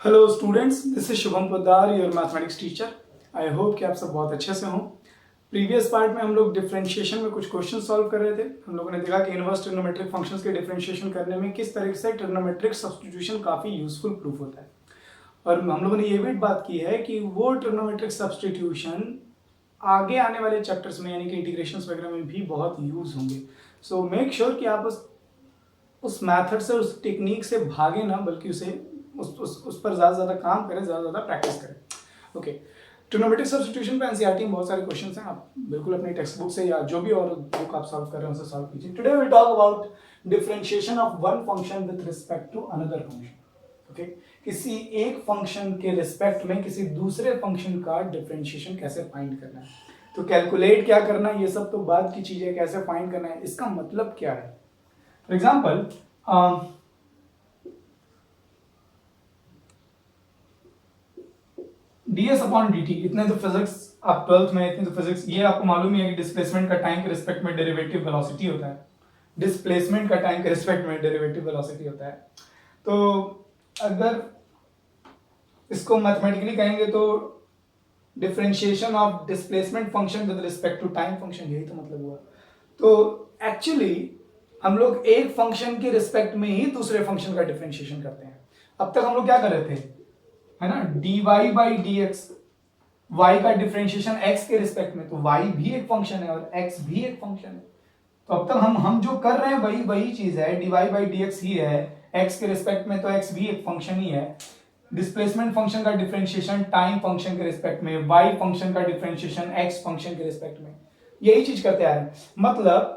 Hello students, this is Shubham Poddar, your mathematics teacher. I hope कि आप सब बहुत अच्छे से हों। प्रीवियस पार्ट में हम लोग डिफरेंशिएशन में कुछ क्वेश्चन सॉल्व कर रहे थे। हम लोगों ने देखा कि इनवर्स ट्रिग्नोमेट्रिक फंक्शंस के डिफरेंशिएशन करने में किस तरीके से ट्रिग्नोमेट्रिक सब्स्टिट्यूशन काफ़ी यूजफुल प्रूफ होता है। और हम लोगों ने ये भी बात की है कि वो ट्रिग्नोमेट्रिक सब्स्टिट्यूशन आगे आने वाले चैप्टर्स में यानी कि इंटीग्रेशंस वगैरह में भी बहुत यूज होंगे। सो मेक श्योर कि आप उस मैथड से, उस टेक्निक से भागे ना, बल्कि उस पर ज़्यादा काम करें, ज़्यादा प्रैक्टिस करें। ओके, ट्रिग्नोमेट्रिक सब्स्टिट्यूशन पे एनसीईआरटी में बहुत सारे क्वेश्चंस हैं। आप बिल्कुल अपनी टेक्स्ट बुक से या जो भी और बुक आप सॉल्व कर रहे हैं उसे सॉल्व कीजिए। Today we talk about differentiation of one function with respect to another function. Okay, किसी एक फंक्शन के रिस्पेक्ट में किसी दूसरे फंक्शन का डिफरेंशिएशन कैसे फाइंड करना है। तो कैलकुलेट क्या करना है, ये सब तो बाद की चीज़ है। कैसे फाइंड करना है, इसका मतलब क्या है। For example, ds upon dt, इतने तो फिजिक्स आप 12th में, इतने तो फिजिक्स, ये आपको मालूम ही है कि डिस्प्लेसमेंट का टाइम के रिस्पेक्ट में डेरिवेटिव वेलोसिटी होता है। डिस्प्लेसमेंट का टाइम के रिस्पेक्ट में डेरिवेटिव वेलोसिटी होता है। तो अगर इसको मैथमेटिकली कहेंगे तो differentiation of displacement function with respect to time function, यही तो मतलब हुआ। तो एक्चुअली हम लोग एक फंक्शन के रिस्पेक्ट में ही दूसरे फंक्शन का डिफरेंशिएशन करते हैं। अब तक हम लोग क्या कर रहे थे, है ना, dy by D x, y का डिफरेंशिएशन x के रिस्पेक्ट में, तो y भी एक फंक्शन है और x भी एक फंक्शन है। तो अब तक हम जो कर रहे हैं वही चीज है, dy बाई डी एक्स ही है x के रिस्पेक्ट में, तो x भी एक फंक्शन ही है। डिस्प्लेसमेंट फंक्शन का डिफरेंशिएशन टाइम फंक्शन के रिस्पेक्ट में, y फंक्शन का डिफरेंशिएशन x फंक्शन के रिस्पेक्ट में, यही चीज करते आ रहे हैं। मतलब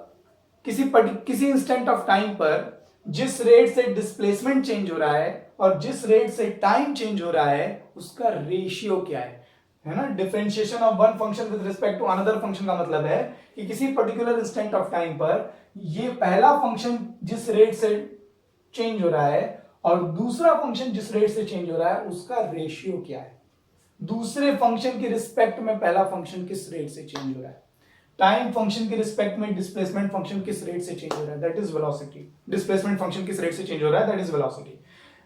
किसी इंस्टेंट ऑफ टाइम पर जिस रेट से डिस्प्लेसमेंट चेंज हो रहा है और जिस रेट से टाइम चेंज हो रहा है उसका रेशियो क्या है ना। Differentiation of one function with respect to another function का मतलब है कि किसी पर्टिकुलर इंस्टेंट ऑफ टाइम पर ये पहला फंक्शन जिस रेट से चेंज हो रहा है और दूसरा फंक्शन जिस रेट से चेंज हो रहा है उसका रेशियो क्या है। दूसरे फंक्शन के रिस्पेक्ट में पहला फंक्शन किस रेट से चेंज हो रहा है, टाइम फंक्शन के रिस्पेक्ट में डिस्प्लेसमेंट फंक्शन किस रेट से चेंज हो रहा है, that is velocity. Displacement function किस रेट से चेंज हो रहा है, that is velocity.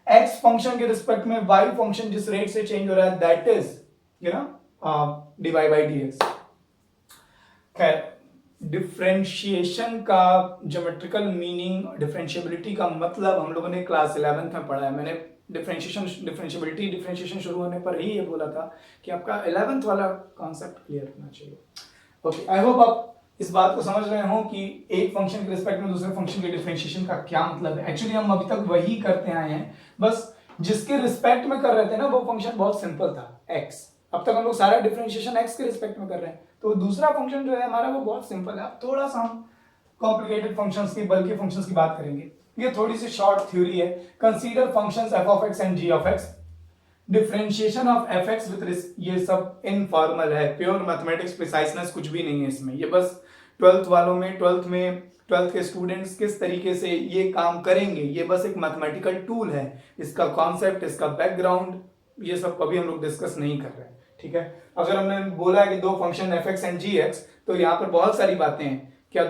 X function के रिस्पेक्ट में वाई फंक्शन जिस रेट से चेंज हो रहा है, that is dy by dx। खैर, डिफरेंशिएशन का ज्योमेट्रिकल मीनिंग, डिफरेंशिएबिलिटी का मतलब हम लोगों ने क्लास 11th में पढ़ा है। मैंने डिफरेंशिएशन शुरू होने पर ही ये बोला था कि आपका 11th वाला कॉन्सेप्ट क्लियर होना चाहिए। ओके, आई होप आप इस बात को समझ रहे हो कि एक फंक्शन के रिस्पेक्ट में दूसरे फंक्शन के डिफरेंशिएशन का क्या मतलब है। एक्चुअली हम अभी तक वही करते आए हैं, बस जिसके रिस्पेक्ट में कर रहे थे ना वो फंक्शन बहुत सिंपल था, x। अब तक हम लोग सारा डिफरेंशिएशन x के रिस्पेक्ट में कर रहे हैं, तो दूसरा फंक्शन जो है हमारा वो बहुत सिंपल है। अब थोड़ा सा हम कॉम्प्लिकेटेड फंक्शंस की, बल्कि फंक्शंस की बात करेंगे। ये थोड़ी सी शॉर्ट थ्योरी है। Consider functions f of x and g of x। Differentiation of f x with, ये सब इनफॉर्मल है, प्योर मैथमेटिक्स, प्रिसाइसनेस कुछ भी नहीं है इसमें। ये बस 12th वालों में, 12th के स्टूडेंट्स किस तरीके से ये काम करेंगे, ये बस एक मैथमेटिकल टूल है। इसका कॉन्सेप्ट, इसका बैकग्राउंड, ये सब कभी हम लोग डिस्कस नहीं कर रहे हैं, ठीक है। अगर हमने बोला है कि दो function f x and g x, तो यहाँ पर बहुत सारी बातें हैं। क्या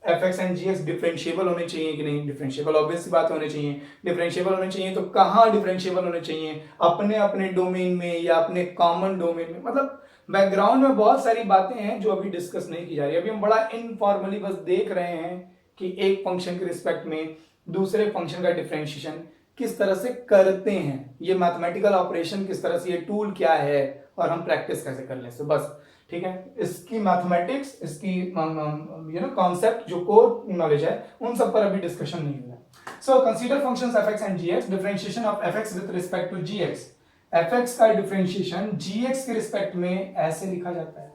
f x and g x differentiable होने चाहिए कि नहीं? डिफरेंशिएबल ऑब्वियस सी बात होने चाहिए। डिफरेंशिएबल होने चाहिए तो कहाँ डिफरेंशिएबल होने चाहिए, अपने अपने डोमेन में या अपने कॉमन डोमेन में। मतलब बैकग्राउंड में बहुत सारी बातें हैं जो अभी डिस्कस नहीं की जा रही। अभी हम बड़ा इनफॉर्मली बस देख रहे हैं कि एक फंक्शन के रिस्पेक्ट में दूसरे फंक्शन का डिफरेंशिएशन किस तरह से करते हैं, ये मैथमेटिकल ऑपरेशन किस तरह से, ये टूल क्या है और हम प्रैक्टिस कैसे कर लें, बस, ठीक है। इसकी मैथमेटिक्स, इसकी कॉन्सेप्ट, जो कोर नॉलेज है, उन सब पर अभी डिस्कशन नहीं हुआ है। So consider functions f x and g x. Differentiation of f x with respect to g x. F x का डिफरेंशिएशन जी एक्स के रिस्पेक्ट में ऐसे लिखा जाता है,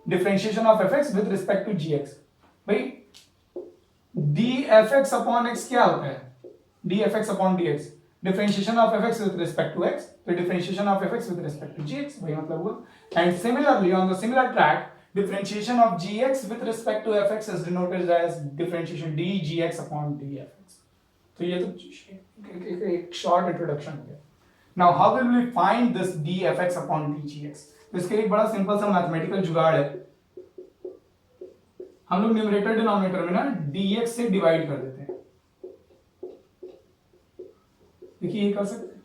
differentiation of f x with respect to g x. भाई d f x upon x क्या होता है? D f x upon d x, differentiation of f x with respect to x, तो differentiation of f x with respect to g x, वही मतलब हुआ। And similarly on the similar track, differentiation of gx with respect to fx is denoted as differentiation dgx upon dfx। तो ये तो एक short introduction हो गया। Now how will we find this dfx upon dgx? तो इसके लिए एक बड़ा सिंपल सा मैथमेटिकल जुगाड़ है। हम लोग न्यूमरेटर डिनोमिनेटर में ना dx से डिवाइड कर देते हैं। देखिए ये कर सकते हैं,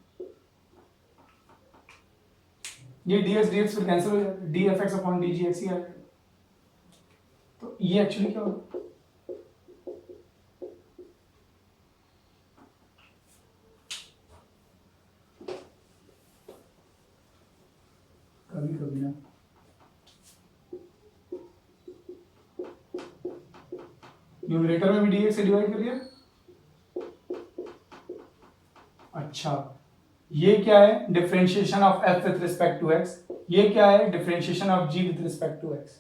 ये dx dx फिर कैंसिल हो जाएगा, dfx अपॉन dgx ही आएगा। तो ये एक्चुअली क्या होगा, कभी कभी ना न्यूमरेटर में भी dx से डिवाइड कर दिया। अच्छा, ये क्या है, differentiation of f with respect to x, ये क्या है, differentiation of g with respect to x।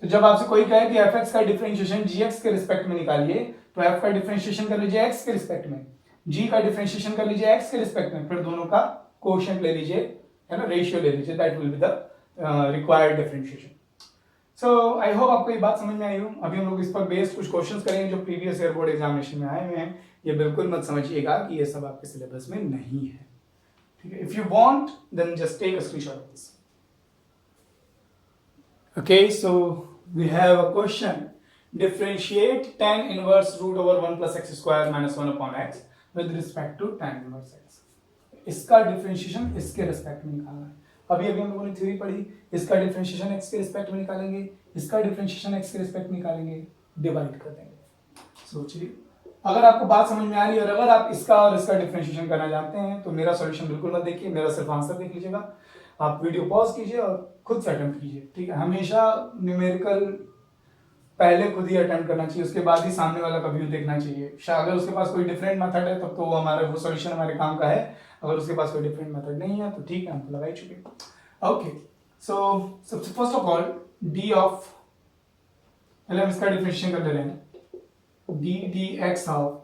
तो जब आपसे कोई कहे कि fx का डिफरेंशिएशन gx के रिस्पेक्ट में निकालिए, तो f का डिफरेंशिएशन कर लीजिए x के रिस्पेक्ट में, g का डिफरेंशिएशन कर लीजिए x के रिस्पेक्ट में, फिर दोनों का कोएफिशिएंट ले लीजिए, है ना, रेशियो ले लीजिए, that will be the required differentiation. So I hope आपको ये बात समझ में आई हो। अभी हम लोग इस पर बेस्ड कुछ क्वेश्चंस करेंगे जो प्रीवियस ईयर बोर्ड एग्जामिनेशन में आए हुए हैं। ये बिल्कुल मत समझिएगा कि ये सब आपके सिलेबस में नहीं है, ठीक है। If you want then just take a screenshot of this. Okay, so we have a question, differentiate tan inverse root over 1 plus x square minus 1 upon x with respect to tan inverse x। इसका differentiation इसके respect में निकालना है। अभी अभी हम लोगों ने थ्योरी पढ़ी, इसका डिफरेंशिएशन x के रिस्पेक्ट में निकालेंगे, इसका डिफरेंशिएशन x के रिस्पेक्ट में निकालेंगे, डिवाइड कर देंगे। सोचिए, अगर आपको बात समझ में आ रही है और अगर आप इसका और इसका डिफरेंशिएशन करना जानते हैं तो मेरा सॉल्यूशन बिल्कुल मत देखिए, मेरा सिर्फ आंसर देख लीजिएगा। आप वीडियो पॉज कीजिए और खुद से अटेम्प्ट कीजिए, ठीक है। हमेशा न्यूमेरिकल पहले खुद ही अटेम्प्ट करना चाहिए, उसके बाद ही सामने वाला का व्यू देखना चाहिए। अगर उसके पास कोई डिफरेंट मेथड है तब तो वो हमारा वो सॉल्यूशन हमारे काम का है, अगर उसके पास कोई डिफरेंट मेथड नहीं है तो ठीक है, हम तो लगा ही चुके। ओके, सो सबसे first of all d of, पहले हम इसका डिफरेंशिएशन कर ले रहे हैं, d d x of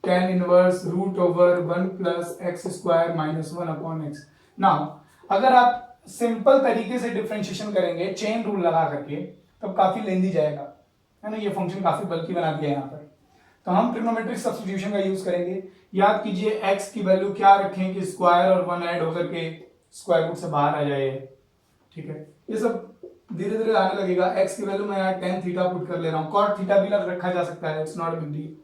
tan inverse root over 1 plus x square minus 1 upon x. Now अगर आप सिंपल तरीके से डिफरेंशिएशन करेंगे चेन रूल लगा करके तब काफी लेंदी जाएगा, है ना, ये फंक्शन काफी बल्कि बना दिया है यहाँ पर। तो हम ट्रिग्नोमेट्रिक सब्स्टिट्यूशन का यूज करेंगे। याद कीजिए x की वैल्यू क्या रखें कि स्क्वायर और 1 ऐड होकर के स्क्वायर रूट से बाहर आ जाए, ठीक है। ये सब धीरे धीरे आने लगेगा। x की वैल्यू मैं यहाँ tan थीटा पुट कर ले रहा हूँ, cot थीटा भी रखा जा सकता है, it's not a big deal.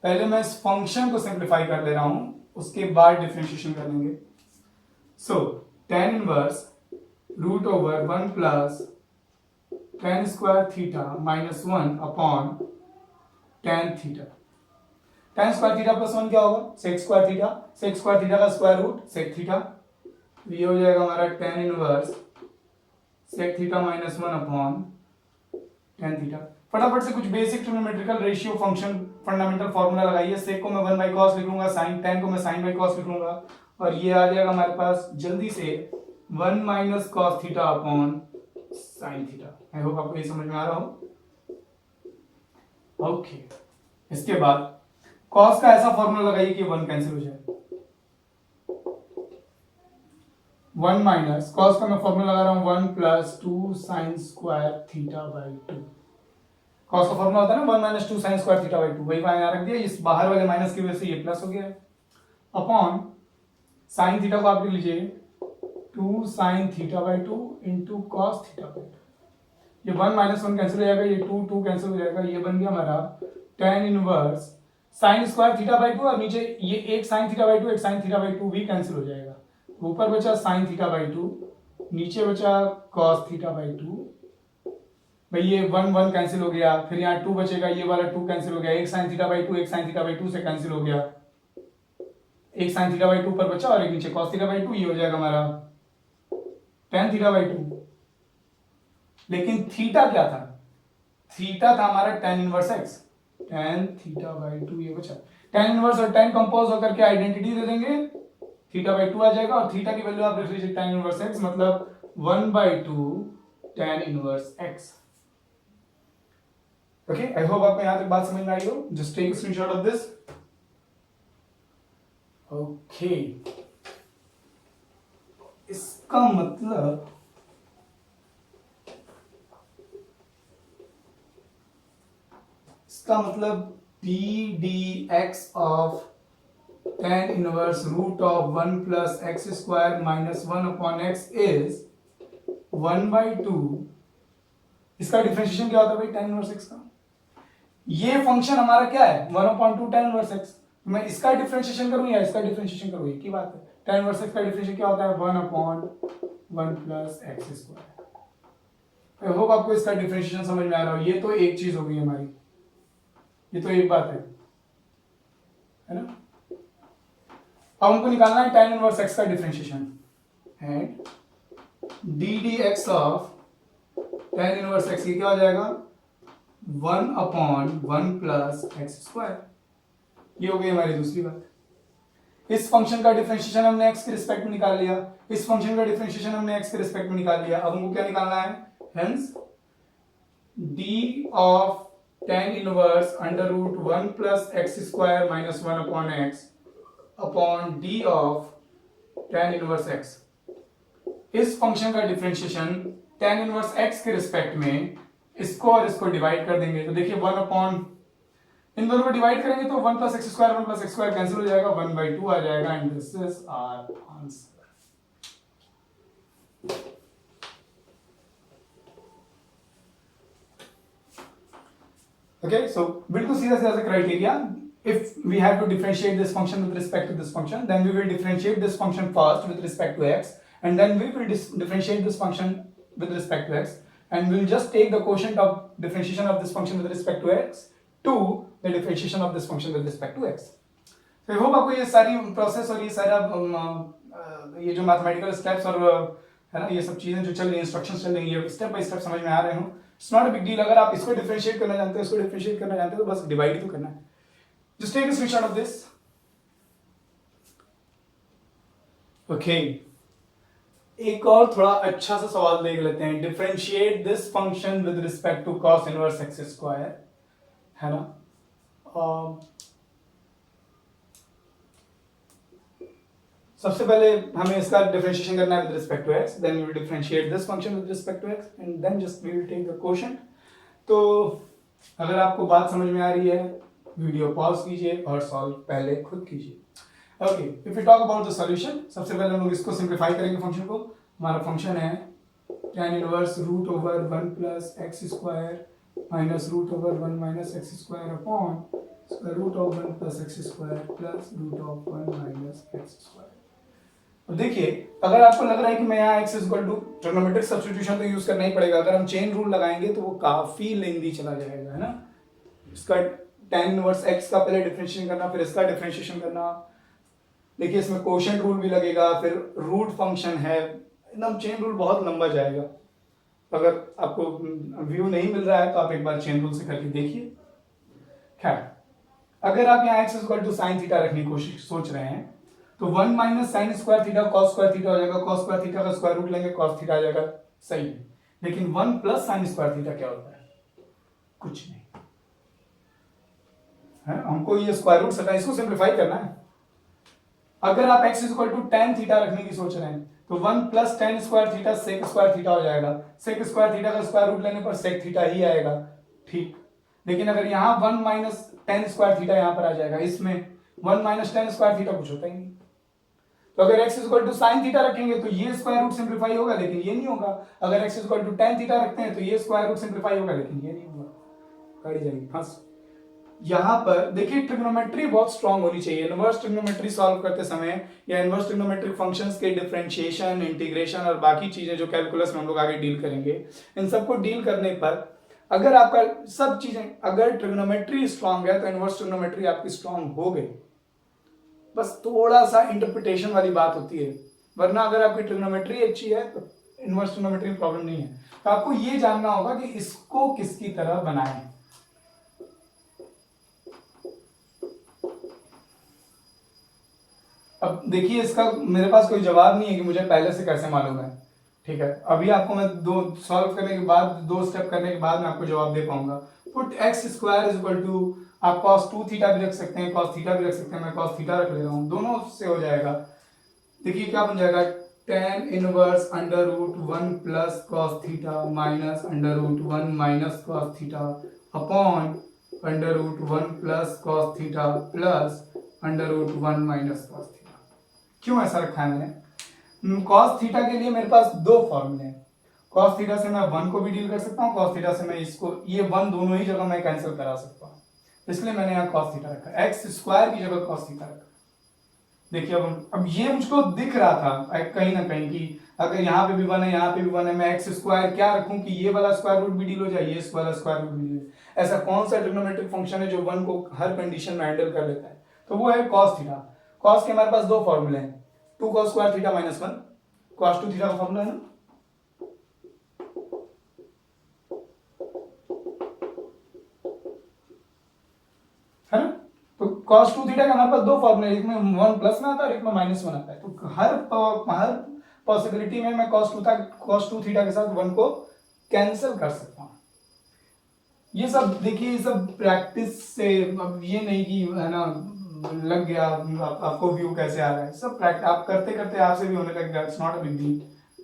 पहले मैं इस फंक्शन को सिंप्लीफाई कर ले रहा हूं, उसके बाद डिफरेंशिएशन कर लेंगे। So tan inverse root over 1 plus tan square theta minus 1 upon tan theta. tan square theta plus 1 क्या होगा, sec square theta, sec square theta का स्क्वायर रूट sec थीटा, ये हो जाएगा हमारा tan inverse sec theta minus 1 upon tan theta. फटाफट से कुछ basic trigonometrical ratio function fundamental formula लगाइए। sec को मैं 1 बाई cos लिख लूंगा, sin tan को मैं sin बाई cos लिख लूंगा, और ये आ जाएगा हमारे पास जल्दी से 1 minus cos theta upon sin theta. आई होप आपको ये समझ में आ रहा हो। ओके, इसके बाद cos का ऐसा फार्मूला लगाइए कि 1 कैंसिल हो जाए। 1 माइनस cos का मैं फार्मूला लगा रहा हूं 1 plus 2 sin square theta by 2। cos का फॉर्मूला होता है ना 1 minus 2 sin square theta by 2, वही यहाँ रख दिया, इस बाहर वाले माइनस की वजह से ये प्लस हो गया है, अपॉन sin थीटा को आप लिख लीजिए 2 sin theta by 2 into cos theta by 2। ये 1 माइनस 1 कैंसिल हो जाएगा, ये 2 2 कैंसिल हो जाएगा, ये बन गया हमारा tan inverse sin square theta by 2, और नीचे ये एक sin थीटा बाई 2 एक sin थीटा बाई 2 भी कैंसिल हो जाएगा। ऊपर बचा sin थीटा बाई 2, नीचे बचा cos थीटा बाई 2। भाई ये 1 1 कैंसिल हो गया, फिर यहाँ 2 बचेगा, ये वाला 2 कैंसिल हो गया, एक sin थीटा बाई 2 एक sin थीटा बाई 2 से कैंसिल हो गया, एक sin थीटा बाई 2 पर बचा और एक नीचे cos थीटा बाई 2, ये हो जाएगा हमारा tan थीटा बाई 2। लेकिन थीटा क्या था, थीटा था हमारा tan inverse x, tan theta by 2 ये बचा। tan इनवर्स और tan कंपोज होकर के आइडेंटिटी दे देंगे, थीटा बाई 2 आ जाएगा, और थीटा की वैल्यू आप लिख लीजिए tan इनवर्स x, मतलब 1/2 tan inverse x। Okay, I hope आपको यहां तक बात समझ में आई हो। Just take screenshot of this. Okay, इसका मतलब p d x of tan inverse root of 1 plus x square minus 1 upon x is 1/2। इसका डिफरेंशिएशन क्या होता है भाई tan इनवर्स x का, ये फंक्शन हमारा क्या है 1/2 tan इनवर्स x। मैं इसका डिफरेंशिएशन करूं या इसका डिफरेंशिएशन करूं, एक ही बात है। tan इनवर्स x का डिफरेंशिएशन क्या होता है 1/1 प्लस एक्स स्क्वायर। आई होप आपको इसका डिफरेंशिएशन समझ में आ रहा हो। ये तो एक चीज हो गई हमारी, ये तो एक बात है ना। अब हमको निकालना है tan इनवर्स x का differentiation, and D d x of tan inverse x ये क्या हो जाएगा 1/1 प्लस एक्स स्क्वायर। ये हो गई हमारी दूसरी बात। इस फंक्शन का डिफरेंशिएशन हमने x के रिस्पेक्ट में निकाल लिया, इस फंक्शन का डिफरेंशिएशन हमने x के रिस्पेक्ट में निकाल लिया। अब हमको क्या निकालना है, hence d of tan inverse under root 1 plus x square minus 1 upon x upon d of tan inverse x। इस फंक्शन का डिफरेंशिएशन tan इनवर्स x के रिस्पेक्ट में इसको और इसको डिवाइड कर देंगे। तो देखिए 1 अपॉन, इन दोनों को डिवाइड करेंगे तो 1 प्लस एक्स स्क्वायर कैंसिल हो जाएगा, 1/2 आ जाएगा, and this is our answer. Okay, so बिल्कुल सीधा सीधा सा criteria, if we have to differentiate this function with respect to this function, then we will differentiate this function first with respect to x, and then we will differentiate this function with respect to x, and we will just take the quotient of differentiation of this function with respect to x to the differentiation of this function with respect to x. So I hope आपको ये सारी process और ये सारा ये जो mathematical steps और है ना ये सब चीजें जो चल रही हैं, इंस्ट्रक्शंस चल रही हैं, ये स्टेप बाय स्टेप समझ में आ रहे हो। It's not a big deal. अगर आप इसको डिफरेंशिएट करना जानते हो, इसको डिफरेंशिएट करना जानते हो, तो बस डिवाइड ही तो करना है। Just take a screenshot of this. Okay, एक और थोड़ा अच्छा सा सवाल देख लेते हैं। Differentiate this function with respect to cos inverse x square, है ना। सबसे पहले हमें इसका डिफरेंशिएशन करना है with respect to x, then we will differentiate this function with respect to x, and then just we will take the quotient. तो अगर आपको बात समझ में आ रही है, वीडियो पॉज कीजिए और सॉल्व पहले खुद कीजिए। Okay, if we talk about the solution, सबसे पहले हम लोग इसको सिंप्लीफाई करेंगे फंक्शन को। हमारा फंक्शन है tan inverse root over 1 plus x square minus root over 1 minus x square upon square root of 1 plus x square plus root of 1 minus x square. देखिए, अगर आपको लग रहा है कि मैं यहाँ x equal to trigonometric substitution तो यूज करना ही पड़ेगा, अगर हम चेन रूल लगाएंगे तो वो काफी लेंदी चला जाएगा, है ना। इसका tan इनवर्स x का पहले डिफरेंशिएशन करना, फिर इसका डिफरेंशिएशन करना। देखिए इसमें कोशेंट रूल भी लगेगा, फिर रूट फंक्शन है, एकदम चेन रूल बहुत लंबा जाएगा। अगर आपको व्यू नहीं मिल रहा है तो आप एक बार चेन रूल से करके देखिए। खैर, अगर आप यहाँ x equal to sine theta रखने की कोशिश सोच रहे हैं तो 1 minus sine square theta cos square theta हो जाएगा, कॉस स्क्वायर थीटा का स्क्वायर रूट लेंगे, कॉस थीटा आ जाएगा, सही है। लेकिन 1 प्लस साइन स्क्वायर थीटा क्या होता है, कुछ नहीं है। हमको ये स्क्वायर रूट सटा, इसको सिंप्लीफाई करना है। अगर आप x equal to tan theta रखने की सोच रहे हैं तो 1 plus tan square theta sec square theta हो जाएगा, सेक स्क्वायर थीटा का स्क्वायर रूट लेने पर सेक थीटा ही आएगा, ठीक। लेकिन अगर यहाँ 1 माइनस tan स्क्वायर थीटा यहाँ पर आ जाएगा, इसमें 1 माइनस tan स्क्वायर थीटा कुछ होता ही नहीं। तो अगर x equal to sine theta रखेंगे तो ये स्क्वायर रूट सिंप्लीफाई होगा, लेकिन ये नहीं होगा। अगर x equal to tan theta रखते हैं तो ये स्क्वायर रूट सिंप्लीफाई होगा, लेकिन ये नहीं होगा, काटी जाएगी फंस। यहाँ पर देखिए ट्रिग्नोमेट्री बहुत स्ट्रांग होनी चाहिए। इनवर्स ट्रिग्नोमेट्री सॉल्व करते समय या इनवर्स ट्रिग्नोमेट्रिक फंक्शंस के डिफरेंशिएशन, इंटीग्रेशन और बाकी चीजें जो कैलकुलस में हम लोग आगे डील करेंगे, इन सबको डील करने पर अगर आपका सब चीजें, अगर ट्रिग्नोमेट्री स्ट्रांग है तो इनवर्स ट्रिग्नोमेट्री आपकी स्ट्रांग हो गई। बस थोड़ा सा इंटरप्रिटेशन वाली बात होती है, वरना अगर आपकी ट्रिग्नोमेट्री अच्छी है तो इनवर्स ट्रिग्नोमेट्री में प्रॉब्लम नहीं है। तो आपको ये जानना होगा कि इसको किसकी तरह बनाएं। अब देखिए, इसका मेरे पास कोई जवाब नहीं है कि मुझे पहले से कैसे मालूम है, ठीक है। अभी आपको मैं दो सॉल्व करने के बाद, दो स्टेप करने के बाद मैं आपको जवाब दे पाऊंगा। Put x square is equal to, आप cos 2 थीटा भी रख सकते हैं, cos थीटा भी रख सकते हैं, मैं cos थीटा रख ले रहा हूं, दोनों से हो जाएगा। देखिए क्या बन जाएगा, tan inverse under root 1 plus cos theta minus under root 1 minus cos theta upon under root 1 plus cos theta plus under root 1 minus cos theta. क्यों ऐसा रखा है मैंने? cos थीटा के लिए मेरे पास दो फॉर्मूले हैं। cos थीटा से मैं 1 को भी डील कर सकता हूँ, cos थीटा से मैं इसको, ये 1 दोनों ही जगह मैं कैंसिल करा सकता हूँ। इसलिए मैंने यहाँ cos थीटा रखा, x स्क्वायर की जगह cos थीटा रखा। देखिए अब ये मुझको दिख रहा था कहीं ना कहीं कि अगर यहाँ पे भी 1 है, यहाँ पे भी 1 है, मैं x स्क्वायर क्या रखूं कि ये वाला स्क्वायर रूट भी डील हो जाए, ये वाला स्क्वायर रूट भी डील हो जाए। ऐसा कौन सा ट्रिग्नोमेट्रिक फंक्शन है जो 1 को हर कंडीशन में हैंडल कर लेता है? तो वो है cos थीटा। cos के हमारे पास दो फॉर्मूले हैं, 2 cos square theta minus 1, cos 2 theta का फॉर्मूला है ना, है ना? तो cos 2 थीटा के हमारे पास दो फॉर्मूले, एक में 1 प्लस में आता है और एक में माइनस 1 आता है। तो हर पॉसिबिलिटी में मैं cos 2 थीटा के साथ 1 को कैंसिल कर सकता हूं। ये सब देखिए, ये सब प्रैक्टिस से, अब ये नहीं कि है ना लग गया आपको व्यू कैसे आ रहा है, सब प्रैक्टिस आप करते करते आपसे भी होने लग गया। It's not a big deal,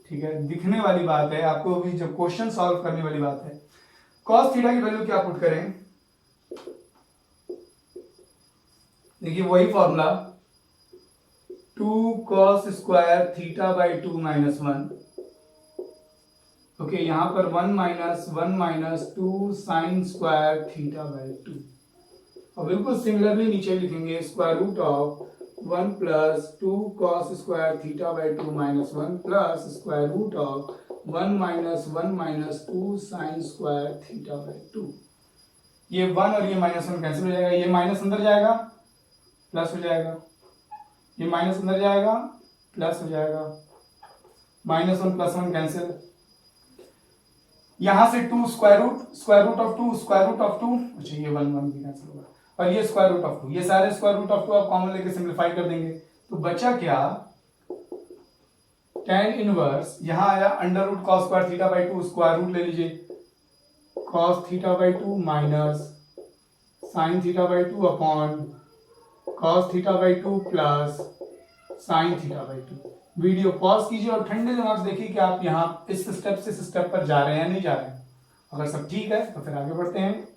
ठीक है, दिखने वाली बात है, आपको भी जब क्वेश्चन सॉल्व करने वाली बात है। cos थीटा की वैल्यू क्या पुट करें? देखिए वही formula 2 cos square theta by 2 minus 1। ओके, यहां पर 1 minus 2 sine square theta by 2, और बिल्कुल सिमिलरली नीचे लिखेंगे square root of 1 plus 2 cos square theta by 2 minus 1 plus square root of 1 minus 2 sine square theta by 2। ये 1 और ये माइनस 1 कैंसिल हो जाएगा, ये माइनस अंदर जाएगा प्लस हो जाएगा, ये माइनस अंदर जाएगा प्लस हो जाएगा, माइनस 1 प्लस 1 कैंसिल, यहां से 2 square root of 2 square root of 2, अच्छा ये 1 1 भी कैंसिल होगा, और ये स्क्वायर रूट ऑफ 2, ये सारे स्क्वायर रूट ऑफ 2 आप कॉमन लेके सिंप्लीफाई कर देंगे। तो बचा क्या? tan इनवर्स, यहां आया under root cos square theta by 2, square root ले लीजिए cos theta by 2 minus sine theta by 2 upon cos theta by 2 plus sine theta by 2। Video pause कीजिए और ठंडे दिमाग से देखिए कि आप यहाँ इस स्टेप से इस स्टेप पर जा रहे हैं या नहीं जा रहे हैं। अगर सब ठीक है तो फिर आगे बढ़ते हैं।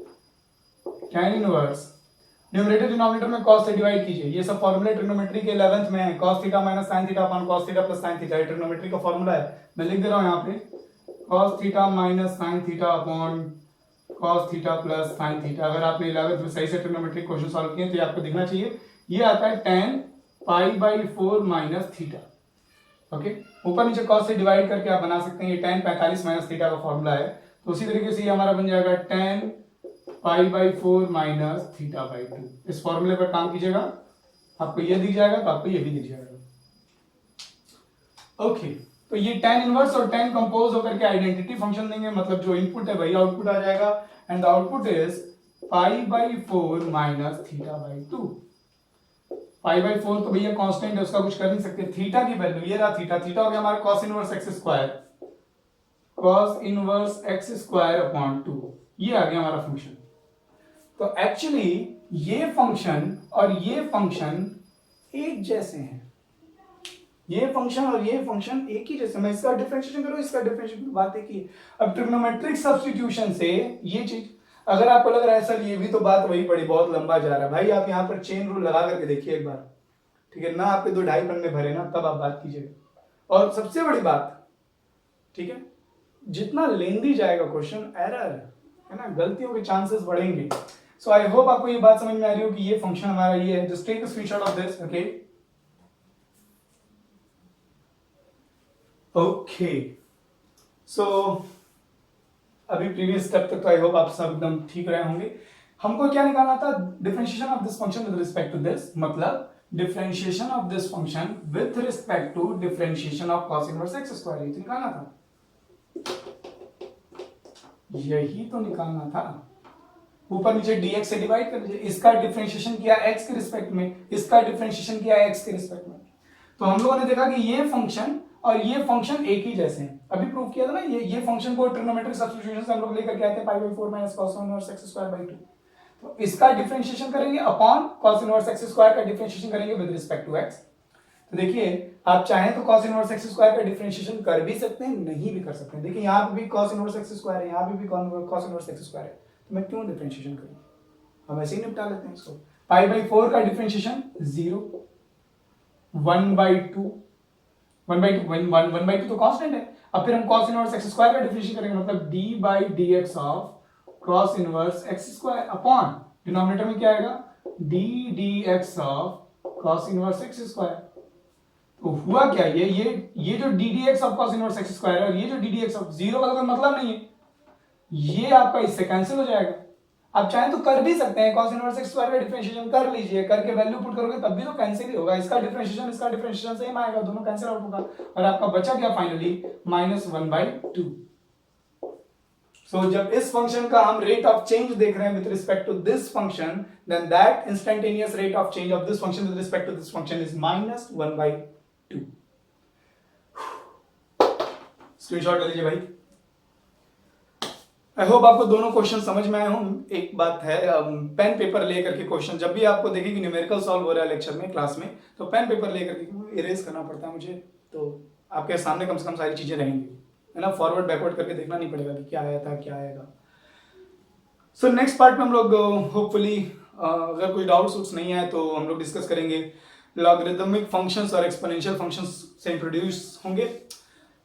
tan इनवर्स, न्यूमरेटर डिनोमिनेटर में cos से डिवाइड कीजिए, ये सब फॉर्मूले ट्रिग्नोमेट्री के 11th में है, cos theta minus sine theta upon cos theta plus sine theta, ये ट्रिग्नोमेट्री का फॉर्मूला है, मैं लिख दे रहा हूं यहाँ पे cos theta minus sine theta upon cos theta plus sine theta. अगर आपने 11th में सही से ट्रिग्नोमेट्री क्वेश्चन सॉल्व किए तो ये आपको दिखना चाहिए, ये आता है tan pi by 4 minus theta. Okay, ऊपर नीचे cos से डिवाइड करके आप बना सकते हैं, ये tan 45 माइनस थीटा का फॉर्मूला है। तो उसी तरीके से ये हमारा बन जाएगा tan pi by 4 minus theta by 2। इस फॉर्मूले पर काम कीजिएगा, आपको ये दिख जाएगा तो आपको ये भी दिख जाएगा। ओके, तो ये tan इनवर्स और tan कंपोज होकर के आइडेंटिटी फंक्शन देंगे, मतलब जो इनपुट है वही आउटपुट आ जाएगा, and the output is pi by 4 minus theta by 2। Pi by 4 तो भैया कांस्टेंट है, उसका कुछ कर नहीं सकते। थीटा की वैल्यू ये रहा, थीटा थीटा हो गया हमारा cos inverse x square, cos inverse x square upon 2, ये आ गया हमारा फंक्शन। तो एक्चुअली ये फंक्शन और ये फंक्शन एक जैसे हैं, ये फंक्शन और ये फंक्शन एक ही जैसे, मैं इसका डिफरेंशिएशन करूं इसका डिफरेंशिएशन करूं, बात एक ही है। अब ट्रिग्नोमेट्रिक सब्स्टिट्यूशन से ये चीज, अगर आपको लग रहा है सर ये भी तो बात वही पड़ी, बहुत लंबा जा रहा है, भाई आप यहाँ पर चेन रूल लगा करके देखिए एक बार, ठीक है ना, आपके 2-2.5 पन्ने भरे ना, तब आप बात कीजिएगा। और सबसे बड़ी बात, ठीक है, जितना लेंदी जाएगा क्वेश्चन, एरर है ना, गलतियों के चांसेस बढ़ेंगे। सो आई होप आपको ये बात समझ में आ रही हो कि ये फंक्शन हमारा ये है। Just take a screenshot of this. Okay, so अभी प्रीवियस स्टेप तक तो आई होप आप सब एकदम ठीक रहे होंगे। हमको क्या निकालना था? Differentiation of this function with respect to this, मतलब differentiation of this function with respect to differentiation of cos inverse x square, ये तो निकालना था, यही तो निकालना था। ऊपर नीचे dx से डिवाइड कर लीजिए, इसका डिफरेंशिएशन किया x के रिस्पेक्ट में, इसका डिफरेंशिएशन किया x के रिस्पेक्ट में। तो हम लोगों ने देखा कि ये फंक्शन और ये फंक्शन एक ही जैसे हैं, अभी प्रूव किया था ना। ये फंक्शन को ट्रिग्नोमेट्रिक सब्स्टिट्यूशन से हम लोग लेकर के आते हैं pi by 4 minus cos inverse x square by 2। तो इसका डिफरेंशिएशन करेंगे upon cos inverse x square का डिफरेंशिएशन करेंगे विद रिस्पेक्ट टू x। तो देखिए आप चाहें तो cos इनवर्स x स्क्वायर का डिफरेंशिएशन कर भी सकते हैं, नहीं भी कर सकते हैं। देखिए यहाँ पे भी cos इनवर्स x स्क्वायर है, यहाँ पे भी cos इनवर्स x स्क्वायर है, तो मैं क्यों डिफरेंशिएशन करूं, हम ऐसे ही निपटा लेते हैं इसको। पाई बाई 4 का डिफरेंशिएशन 0, 1/2, 1/2 तो कांस्टेंट है। अब फिर हम cos इनवर्स x स्क्वायर का डिफरेंशिएशन करेंगे, मतलब d by dx of cos inverse x square upon denominator में क्या आएगा, D d x of cos inverse x square. तो हुआ क्या, ये जो D d x of cos inverse x square है और ये जो D d x of, zero का तो कोई मतलब नहीं है, ये आपका इससे कैंसिल हो जाएगा। आप चाहें तो कर भी सकते हैं, cos इनवर्स एक्स स्क्वायर का डिफरेंशिएशन कर लीजिए, करके वैल्यू पुट करोगे तब भी तो कैंसिल ही होगा, इसका डिफरेंशिएशन सेम आएगा, दोनों कैंसिल आउट होगा और आपका बचा क्या फाइनली -1/2। सो जब इस फंक्शन का हम रेट ऑफ चेंज देख रहे हैं with respect to this function, then that instantaneous rate of change of this function with respect to this function is -1/2। Screenshot ले लीजिए भाई। आई होप आपको दोनों क्वेश्चन समझ में आए हों। एक बात है, पेन पेपर लेकर के क्वेश्चन जब भी आपको देखें कि न्यूमेरिकल सॉल्व हो रहा है लेक्चर में, क्लास में, तो पेन पेपर लेकर के इरेज करना पड़ता है मुझे, तो आपके सामने कम से कम सारी चीजें रहेंगी, है ना, फॉरवर्ड बैकवर्ड करके देखना नहीं पड़ेगा कि क्या आया था क्या आएगा। सो नेक्स्ट पार्ट में हम लोग होपफुली अगर कोई डाउट्स नहीं आए तो हम लोग डिस्कस करेंगे लॉगरिदमिक फंक्शंस और एक्सपोनेंशियल फंक्शंस से इंट्रोड्यूस होंगे।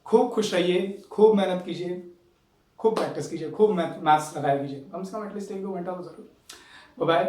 खूब खुश रहिए, खूब मेहनत कीजिए, खूब प्रैक्टिस कीजिए, खूब मैथ्स लगाया कीजिए, कम से कम एटलीस्ट 1-2 घंटा तो जरूर। Bye bye.